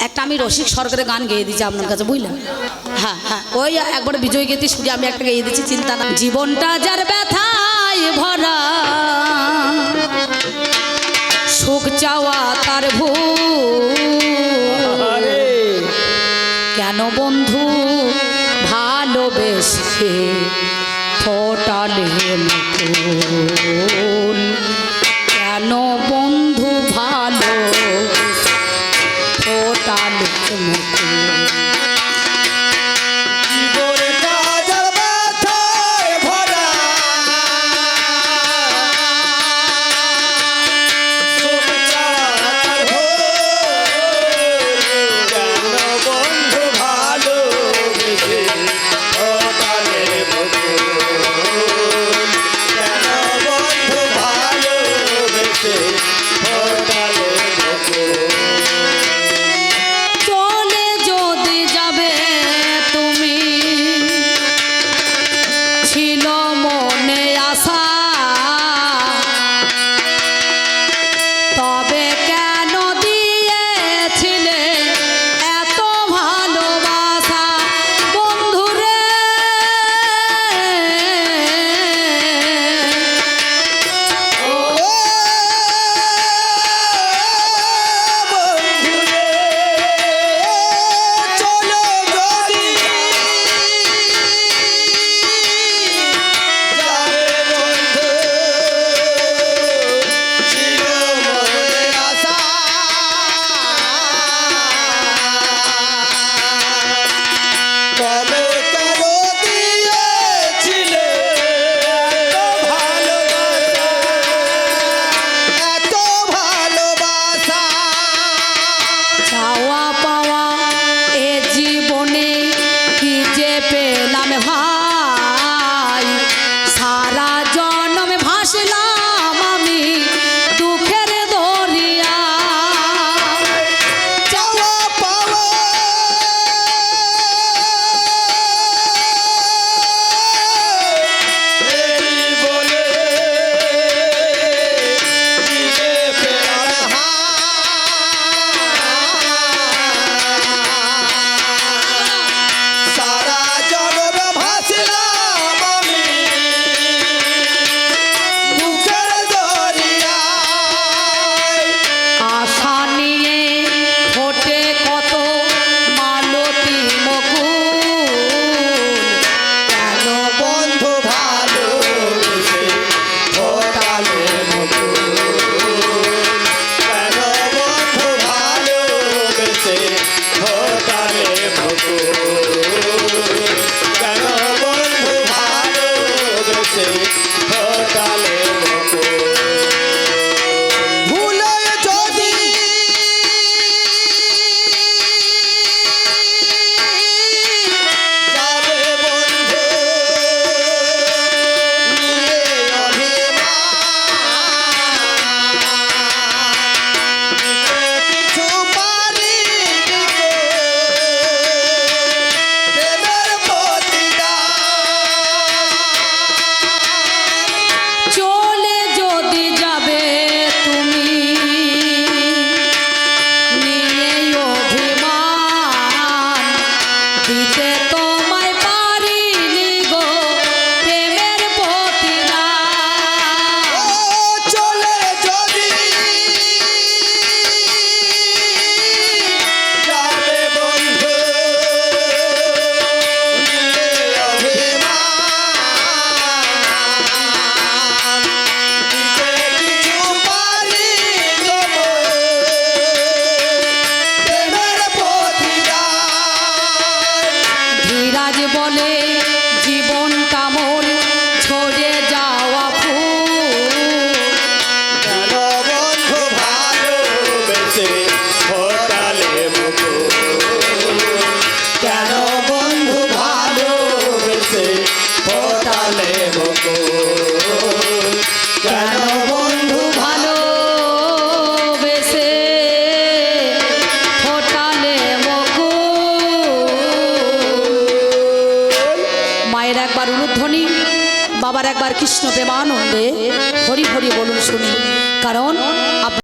একটা আমি রসিক সরকারের গান গেয়ে দিচ্ছি আপনার কাছে, বুঝলেন? হ্যাঁ হ্যাঁ, ওই একবার বিজয় গীতি শুনে আমি একটা গেয়ে দিচ্ছি, চিন্তা না। জীবনটা যার ব্যথায় ভরা, সুখ চাওয়া তার ভুল, কেন বন্ধু ভালোবেসে ফোটালে মুকুল, কেন বন্ধু ভালো ফোটালে মুকুল। বলে জীবন কামল ছড়ে যাওয়া ফুল, কেন বন্ধু ভালোবেসে ফোটালে মুকুল, কেন বন্ধু ভালোবেসে ফোটালে মুকুল, কেন বন্ধু ভালোবেসে ফোটালে মুকুল। মায়ের একবার উলুধ্বনি, বাবার একবার কৃষ্ণ প্রেমানন্দে হরি হরি বলুন শুনি, কারণ